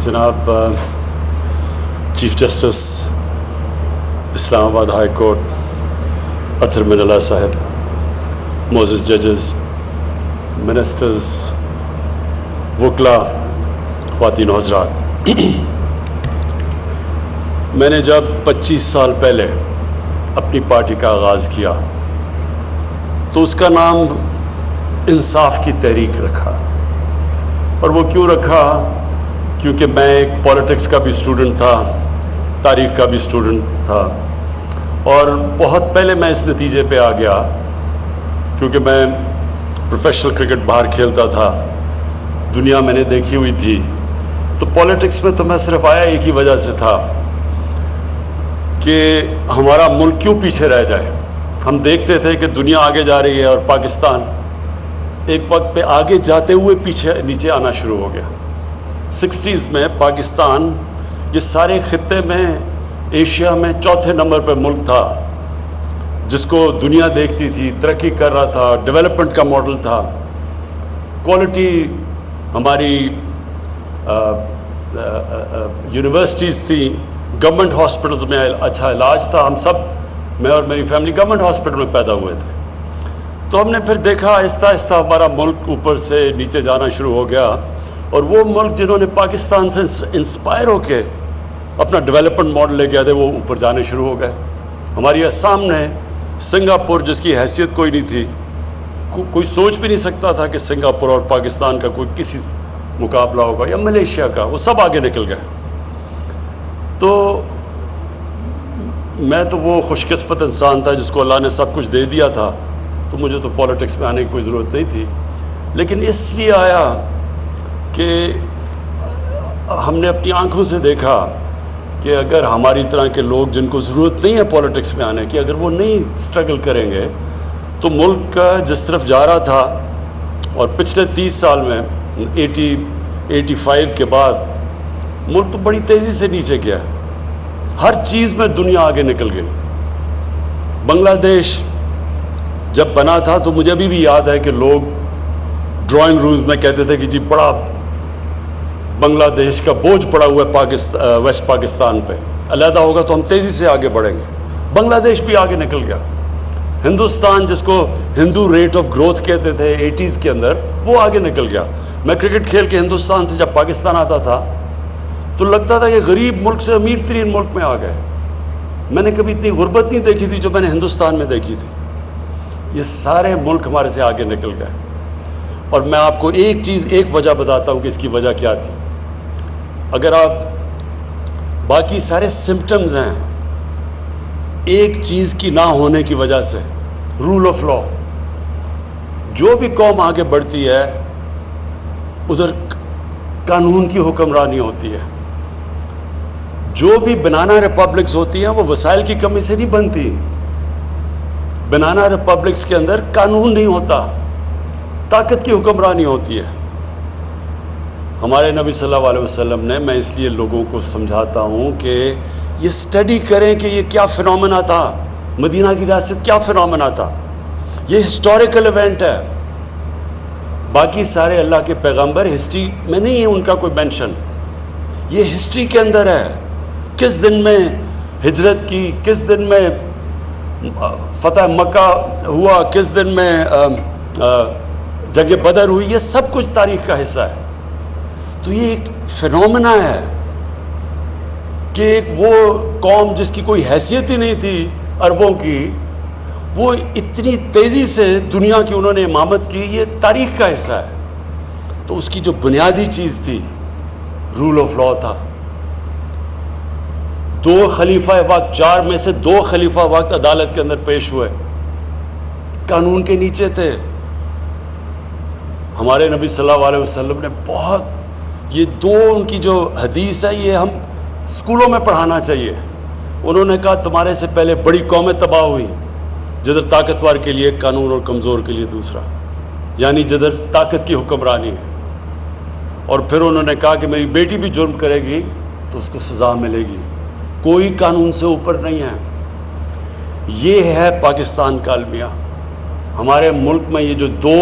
जनाब chief justice Islamabad high court Athar Minallah साहब, मोअज़्ज़िज़ जजेस, मिनिस्टर्स, वकला, ख़वातीन हज़रात, मैंने जब 25 साल पहले अपनी पार्टी का आगाज़ किया तो उसका नाम इंसाफ की तहरीक रखा। और वो क्यों रखा? क्योंकि मैं एक पॉलिटिक्स का भी स्टूडेंट था, तारीख का भी स्टूडेंट था, और बहुत पहले मैं इस नतीजे पे आ गया क्योंकि मैं प्रोफेशनल क्रिकेट बाहर खेलता था, दुनिया मैंने देखी हुई थी। तो पॉलिटिक्स में तो मैं सिर्फ आया एक ही वजह से था कि हमारा मुल्क क्यों पीछे रह जाए। हम देखते थे कि दुनिया आगे जा रही है और पाकिस्तान एक वक्त पे आगे जाते हुए पीछे नीचे आना शुरू हो गया। 60s में पाकिस्तान ये सारे खित्ते में एशिया में चौथे नंबर पर मुल्क था जिसको दुनिया देखती थी, तरक्की कर रहा था, डेवलपमेंट का मॉडल था, क्वालिटी हमारी यूनिवर्सिटीज़ थी, गवर्नमेंट हॉस्पिटल्स में अच्छा इलाज था। हम सब, मैं और मेरी फैमिली गवर्नमेंट हॉस्पिटल में पैदा हुए थे। तो हमने फिर देखा आहिस्ता आहिस्ता हमारा मुल्क ऊपर से नीचे जाना शुरू हो गया, और वो मुल्क जिन्होंने पाकिस्तान से इंस्पायर होके अपना डेवलपमेंट मॉडल लेके आए थे वो ऊपर जाने शुरू हो गए। हमारे सामने सिंगापुर, जिसकी हैसियत कोई नहीं थी, कोई सोच भी नहीं सकता था कि सिंगापुर और पाकिस्तान का कोई किसी मुकाबला होगा, या मलेशिया का, वो सब आगे निकल गए। तो मैं तो वो खुशकिस्मत इंसान था जिसको अल्लाह ने सब कुछ दे दिया था, तो मुझे तो पॉलिटिक्स में आने की कोई ज़रूरत नहीं थी। लेकिन इसलिए आया कि हमने अपनी आंखों से देखा कि अगर हमारी तरह के लोग जिनको ज़रूरत नहीं है पॉलिटिक्स में आने की, अगर वो नहीं स्ट्रगल करेंगे तो मुल्क जिस तरफ जा रहा था, और पिछले 30 साल में 85 के बाद मुल्क तो बड़ी तेज़ी से नीचे गया। हर चीज़ में दुनिया आगे निकल गई। बांग्लादेश जब बना था तो मुझे अभी भी याद है कि लोग ड्राइंग रूम्स में कहते थे कि जी बड़ा बांग्लादेश का बोझ पड़ा हुआ है वेस्ट पाकिस्तान पे, अलहदा होगा तो हम तेजी से आगे बढ़ेंगे। बांग्लादेश भी आगे निकल गया। हिंदुस्तान, जिसको हिंदू रेट ऑफ ग्रोथ कहते थे 80s के अंदर, वो आगे निकल गया। मैं क्रिकेट खेल के हिंदुस्तान से जब पाकिस्तान आता था तो लगता था कि गरीब मुल्क से अमीर तरीन मुल्क में आ गए। मैंने कभी इतनी गुर्बत नहीं देखी थी जो मैंने हिंदुस्तान में देखी थी। ये सारे मुल्क हमारे से आगे निकल गए। और मैं आपको एक चीज़, एक वजह बताता हूं कि इसकी वजह क्या थी। अगर आप बाकी सारे सिम्टम्स हैं एक चीज़ की ना होने की वजह से, रूल ऑफ लॉ। जो भी कौम आगे बढ़ती है उधर कानून की हुक्मरानी होती है। जो भी बनाना रिपब्लिक्स होती हैं वो वसाइल की कमी से नहीं बनती। बनाना रिपब्लिक्स के अंदर कानून नहीं होता, ताकत की हुक्मरानी होती है। हमारे नबी सल्लल्लाहु अलैहि वसल्लम ने, मैं इसलिए लोगों को समझाता हूं कि ये स्टडी करें कि ये क्या फिनोमेना था, मदीना की रियासत क्या फिनोमेना था। ये हिस्टोरिकल इवेंट है। बाकी सारे अल्लाह के पैगंबर हिस्ट्री में नहीं है उनका कोई मेंशन, ये हिस्ट्री के अंदर है। किस दिन में हिजरत की, किस दिन में फतह मक्का हुआ, किस दिन में जंग बदर हुई, ये सब कुछ तारीख का हिस्सा है। तो ये एक फिनोमेना है कि एक वो कौम जिसकी कोई हैसियत ही नहीं थी अरबों की, वो इतनी तेजी से दुनिया की उन्होंने इमामत की, ये तारीख का हिस्सा है। तो उसकी जो बुनियादी चीज थी रूल ऑफ लॉ था। 2 खलीफा वक्त, 4 में से 2 खलीफा वक्त अदालत के अंदर पेश हुए, कानून के नीचे थे। हमारे नबी सल्लल्लाहु अलैहि वसल्लम ने बहुत, ये 2 उनकी जो हदीस है ये हम स्कूलों में पढ़ाना चाहिए। उन्होंने कहा तुम्हारे से पहले बड़ी कौमें तबाह हुई, जिधर ताकतवर के लिए एक कानून और कमजोर के लिए दूसरा, यानी जिधर ताकत की हुक्मरानी है। और फिर उन्होंने कहा कि मेरी बेटी भी जुर्म करेगी तो उसको सजा मिलेगी, कोई कानून से ऊपर नहीं है। ये है पाकिस्तान का अलमिया। हमारे मुल्क में ये जो 2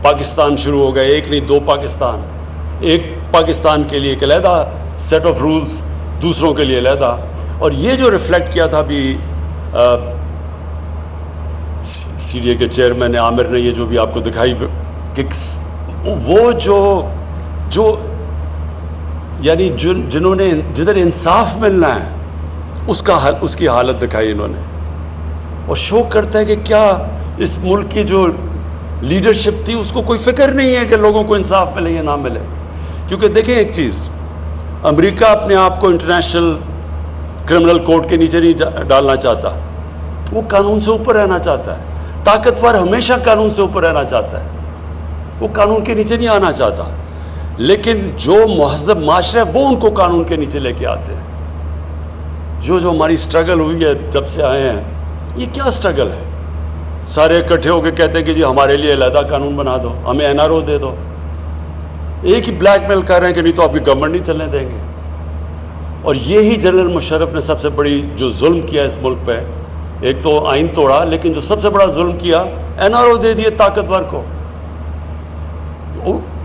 पाकिस्तान शुरू हो गए, एक नहीं 2 पाकिस्तान, एक पाकिस्तान के लिए एक अलहदा सेट ऑफ रूल्स दूसरों के लिए अलहदा, और ये जो रिफ्लेक्ट किया था अभी सीडीए के चेयरमैन ने, आमिर ने, ये जो भी आपको दिखाई कि वो जो यानी जिन्होंने जिधर इंसाफ मिलना है उसकी हालत दिखाई इन्होंने, और शो करता है कि क्या इस मुल्क की जो लीडरशिप थी उसको कोई फिक्र नहीं है कि लोगों को इंसाफ मिले या ना मिले। क्योंकि देखें एक चीज, अमेरिका अपने आप को इंटरनेशनल क्रिमिनल कोर्ट के नीचे नहीं डालना चाहता, वो कानून से ऊपर रहना चाहता है। ताकतवर हमेशा कानून से ऊपर रहना चाहता है, वो कानून के नीचे नहीं आना चाहता। लेकिन जो महज़ब माशरा है वो उनको कानून के नीचे लेके आते हैं। जो हमारी स्ट्रगल हुई है जब से आए हैं, ये क्या स्ट्रगल है? सारे इकट्ठे होकर कहते हैं कि जी हमारे लिए अलहदा कानून बना दो, हमें एनआरओ दे दो। एक ही ब्लैकमेल कर रहे हैं कि नहीं तो आपकी गवर्नमेंट नहीं चलने देंगे। और यही जनरल मुशर्रफ ने सबसे बड़ी जो जुल्म किया इस मुल्क पे, एक तो आइन तोड़ा, लेकिन जो सबसे बड़ा जुल्म किया, एनआरओ दे दिए ताकतवर को।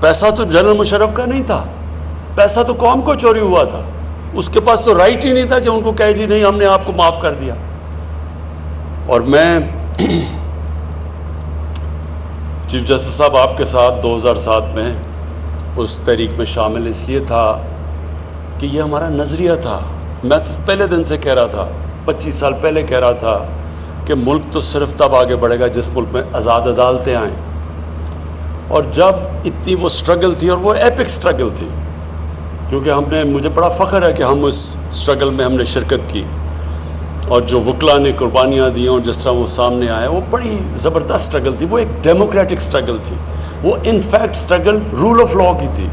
पैसा तो जनरल मुशर्रफ का नहीं था, पैसा तो कौम को चोरी हुआ था। उसके पास तो राइट ही नहीं था कि उनको कहे जी नहीं हमने आपको माफ कर दिया। और मैं चीफ जस्टिस साहब आपके साथ 2007 में उस तहरीक में शामिल इसलिए था कि ये हमारा नजरिया था। मैं तो पहले दिन से कह रहा था, 25 साल पहले कह रहा था कि मुल्क तो सिर्फ तब आगे बढ़ेगा जिस मुल्क में आज़ाद अदालतें आएँ। और जब इतनी वो स्ट्रगल थी, और वो एपिक स्ट्रगल थी, क्योंकि मुझे बड़ा फख्र है कि हम उस स्ट्रगल में हमने शिरकत की, और जो वकला ने कुर्बानियाँ दी और जिस तरह वो सामने आया, वो बड़ी ज़बरदस्त स्ट्रगल थी। वो एक डेमोक्रेटिक स्ट्रगल थी, वो in fact struggle rule of law की थी।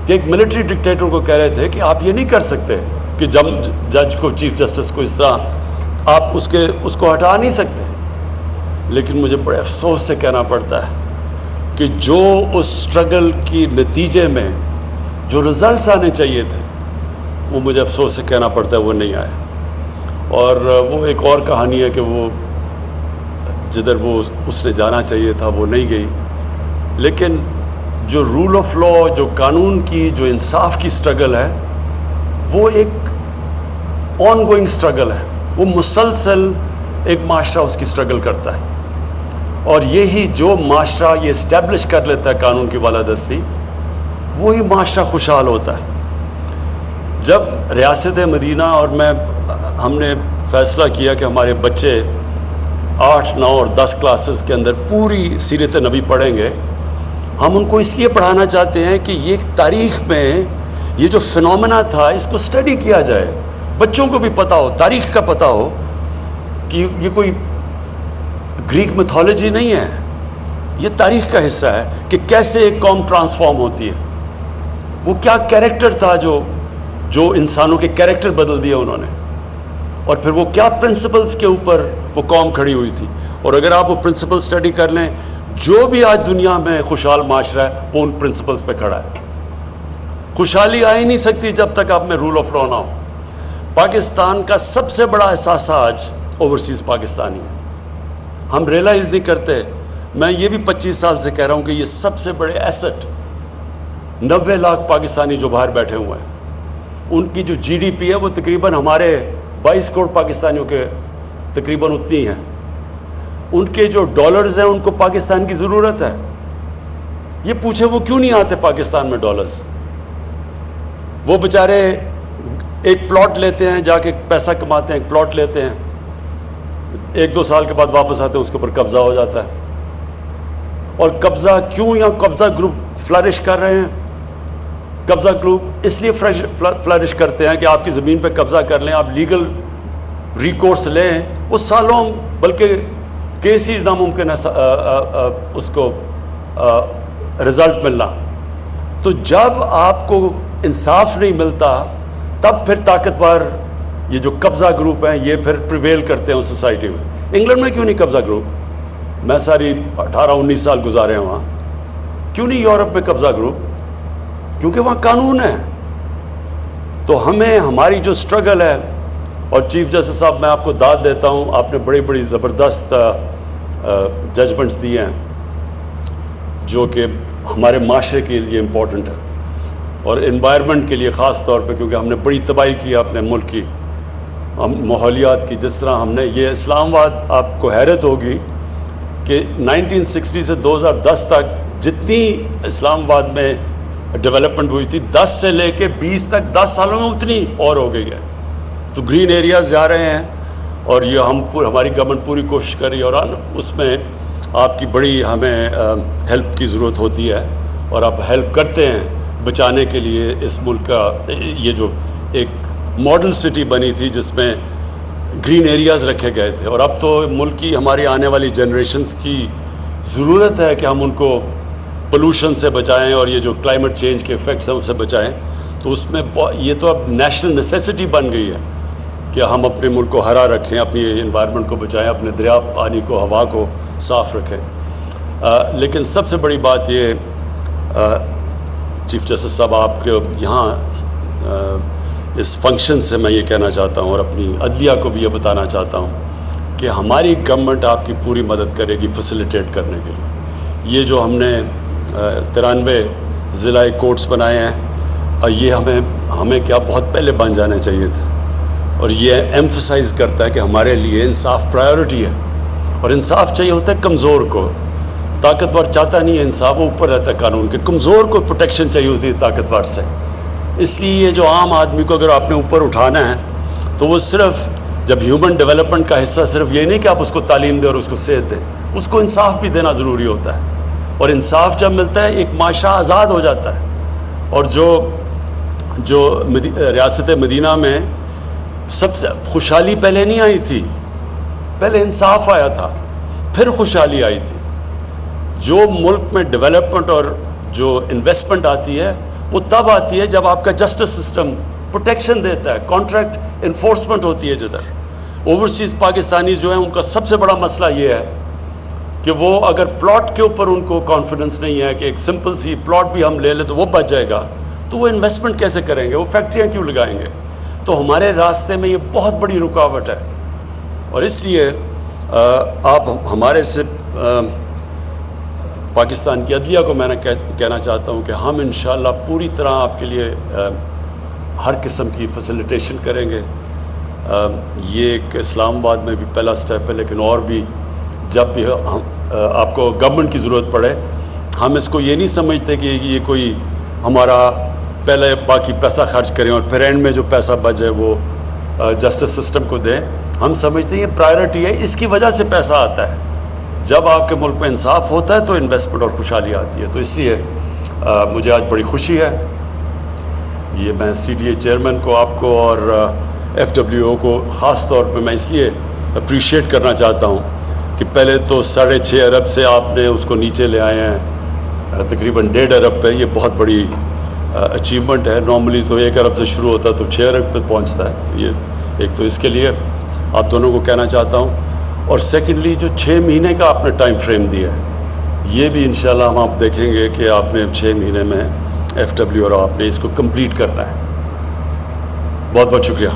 कि एक मिलिट्री डिक्टेटर को कह रहे थे कि आप ये नहीं कर सकते कि जज को, चीफ जस्टिस को इस तरह आप उसको हटा नहीं सकते। लेकिन मुझे बड़े अफसोस से कहना पड़ता है कि जो उस स्ट्रगल की नतीजे में जो रिजल्ट्स आने चाहिए थे, वो मुझे अफसोस से कहना पड़ता है वो नहीं आए। और वो एक और कहानी है कि वो जिधर वो उसने जाना चाहिए था वो नहीं गई। लेकिन जो रूल ऑफ लॉ, जो कानून की, जो इंसाफ की स्ट्रगल है, वो एक ऑनगोइंग स्ट्रगल है। वो मुसलसल एक माशरा उसकी स्ट्रगल करता है, और यही जो माशरा ये इस्टेब्लिश कर लेता है कानून की बालादस्ती, वही माशरा खुशहाल होता है। जब रियासत मदीना और हमने फैसला किया कि हमारे बच्चे 8, 9 और 10 क्लासेस के अंदर पूरी सीरत नबी पढ़ेंगे, हम उनको इसलिए पढ़ाना चाहते हैं कि ये तारीख में ये जो फिनोमेना था इसको स्टडी किया जाए, बच्चों को भी पता हो, तारीख का पता हो कि ये कोई ग्रीक मिथोलॉजी नहीं है, ये तारीख का हिस्सा है कि कैसे एक कौम ट्रांसफॉर्म होती है। वो क्या कैरेक्टर था जो इंसानों के कैरेक्टर बदल दिए उन्होंने, और फिर वो क्या प्रिंसिपल्स के ऊपर वो कौम खड़ी हुई थी। और अगर आप वो प्रिंसिपल स्टडी कर लें, जो भी आज दुनिया में खुशहाल माशरा है वो उन प्रिंसिपल्स पे खड़ा है। खुशहाली आ ही नहीं सकती जब तक आप में रूल ऑफ लॉ ना हो। पाकिस्तान का सबसे बड़ा एहसास आज ओवरसीज पाकिस्तानी है, हम रियलाइज नहीं करते। मैं ये भी 25 साल से कह रहा हूं कि ये सबसे बड़े एसेट 90 लाख पाकिस्तानी जो बाहर बैठे हुए हैं, उनकी जो जीडीपी है वो तकरीबन हमारे 22 करोड़ पाकिस्तानियों के तकरीबन उतनी है। उनके जो डॉलर्स हैं उनको पाकिस्तान की जरूरत है। ये पूछे वो क्यों नहीं आते पाकिस्तान में डॉलर्स? वो बेचारे एक प्लॉट लेते हैं, जाके पैसा कमाते हैं, एक प्लॉट लेते हैं, 1-2 साल के बाद वापस आते हैं, उसके ऊपर कब्जा हो जाता है। और कब्जा क्यों, या कब्जा ग्रुप फ्लरिश कर रहे हैं? कब्जा ग्रुप इसलिए फ्लरिश करते हैं कि आपकी जमीन पे कब्जा कर लें, आप लीगल रिकोर्स लें, वो सालों, बल्कि केस ही नामुमकिन है उसको रिजल्ट मिलना। तो जब आपको इंसाफ नहीं मिलता, तब फिर ताकतवर ये जो कब्जा ग्रुप हैं ये फिर प्रिवेल करते हैं उस सोसाइटी में। इंग्लैंड में क्यों नहीं कब्जा ग्रुप? मैं सारी 18-19 साल गुजारे हैं वहां, क्यों नहीं यूरोप में कब्जा ग्रुप? क्योंकि वहां कानून है। तो हमें हमारी जो स्ट्रगल है, और चीफ जस्टिस साहब मैं आपको दाद देता हूं, आपने बड़ी बड़ी ज़बरदस्त जजमेंट्स दिए हैं जो कि हमारे माशरे के लिए इंपॉर्टेंट है। اور انوائرمنٹ کے لیے خاص طور پہ، کیونکہ ہم نے بڑی تباہی کی اپنے ملک کی، ماحولیات کی. جس طرح ہم نے یہ اسلام آباد، آپ کو حیرت ہوگی کہ 1960 سے 2010 تک جتنی اسلام آباد میں ڈیولپمنٹ ہوئی تھی 10 سے لے کے 20 تک 10 سالوں میں اتنی اور ہو گئی ہے. تو گرین ایریاز جا رہے ہیں اور یہ ہماری گورنمنٹ پوری کوشش کر رہی ہے، اور اس میں آپ کی بڑی ہمیں ہیلپ کی ضرورت ہوتی ہے، اور آپ ہیلپ کرتے ہیں بچانے کے لیے اس ملک کا. یہ جو ایک ماڈل سٹی بنی تھی جس میں گرین ایریاز رکھے گئے تھے، اور اب تو ملک کی ہماری آنے والی جنریشنز کی ضرورت ہے کہ ہم ان کو پولوشن سے بچائیں اور یہ جو کلائمیٹ چینج کے افیکٹس ہیں اس سے بچائیں. تو اس میں یہ تو اب نیشنل نیسیسٹی بن گئی ہے کہ ہم اپنے ملک کو ہرا رکھیں، اپنی انوائرمنٹ کو بچائیں، اپنے دریا پانی کو، ہوا کو صاف رکھیں. لیکن سب سے بڑی بات یہ چیف جسٹس صاحب، آپ کے یہاں اس فنکشن سے میں یہ کہنا چاہتا ہوں اور اپنی عدلیہ کو بھی یہ بتانا چاہتا ہوں کہ ہماری گورنمنٹ آپ کی پوری مدد کرے گی فیسیلیٹیٹ کرنے کے لیے. یہ جو ہم نے 93 ضلع کورٹس بنائے ہیں، اور یہ ہمیں کیا بہت پہلے بن جانے چاہیے تھے، اور یہ ایمفسائز کرتا ہے کہ ہمارے لیے انصاف پرائیورٹی ہے، اور انصاف چاہیے ہوتا ہے کمزور کو. طاقتور چاہتا نہیں ہے انصاف، وہ اوپر رہتا ہے قانون کے. کمزور کو پروٹیکشن چاہیے ہوتی ہے طاقتور سے. اس لیے یہ جو عام آدمی کو اگر آپ نے اوپر اٹھانا ہے تو وہ صرف جب ہیومن ڈیولپمنٹ کا حصہ صرف یہ نہیں کہ آپ اس کو تعلیم دیں اور اس کو صحت دیں، اس کو انصاف بھی دینا ضروری ہوتا ہے. اور انصاف جب ملتا ہے ایک معاشرہ آزاد ہو جاتا ہے. اور جو ریاست مدینہ میں سب سے خوشحالی پہلے نہیں آئی تھی، پہلے انصاف آیا تھا، پھر خوشحالی آئی تھی. جو ملک میں ڈیولپمنٹ اور جو انویسٹمنٹ آتی ہے وہ تب آتی ہے جب آپ کا جسٹس سسٹم پروٹیکشن دیتا ہے، کانٹریکٹ انفورسمنٹ ہوتی ہے. جدھر اوورسیز پاکستانی جو ہیں ان کا سب سے بڑا مسئلہ یہ ہے کہ وہ اگر پلاٹ کے اوپر ان کو کانفیڈنس نہیں ہے کہ ایک سمپل سی پلاٹ بھی ہم لے لیں تو وہ بچ جائے گا، تو وہ انویسٹمنٹ کیسے کریں گے، وہ فیکٹریاں کیوں لگائیں گے. تو ہمارے راستے میں یہ بہت بڑی رکاوٹ ہے. اور اس لیے آپ ہمارے سے پاکستان کی عدلیہ کو میں نے کہنا چاہتا ہوں کہ ہم انشاءاللہ پوری طرح آپ کے لیے ہر قسم کی فیسیلیٹیشن کریں گے. یہ ایک اسلام آباد میں بھی پہلا سٹیپ ہے، لیکن اور بھی جب بھی آپ کو گورنمنٹ کی ضرورت پڑے، ہم اس کو یہ نہیں سمجھتے کہ یہ کوئی ہمارا پہلے باقی پیسہ خرچ کریں اور پھر اینڈ میں جو پیسہ بچ جائے وہ جسٹس سسٹم کو دیں. ہم سمجھتے ہیں یہ پرائیورٹی ہے، اس کی وجہ سے پیسہ آتا ہے. جب آپ کے ملک میں انصاف ہوتا ہے تو انویسٹمنٹ اور خوشحالی آتی ہے. تو اس لیے مجھے آج بڑی خوشی ہے. یہ میں CDA چیئرمین کو، آپ کو اور FWO کو خاص طور پہ میں اس لیے اپریشیٹ کرنا چاہتا ہوں کہ پہلے تو 6.5 ارب سے آپ نے اس کو نیچے لے آئے ہیں تقریباً 1.5 ارب پہ. یہ بہت بڑی اچیومنٹ ہے. نارملی تو 1 ارب سے شروع ہوتا ہے تو 6 ارب پہ پہنچتا ہے. یہ ایک تو اس کے لیے آپ دونوں کو کہنا چاہتا ہوں. اور سیکنڈلی جو 6 مہینے کا آپ نے ٹائم فریم دیا ہے، یہ بھی انشاءاللہ ہم آپ دیکھیں گے کہ آپ نے 6 مہینے میں FW اور آپ نے اس کو کمپلیٹ کرنا ہے. بہت بہت شکریہ.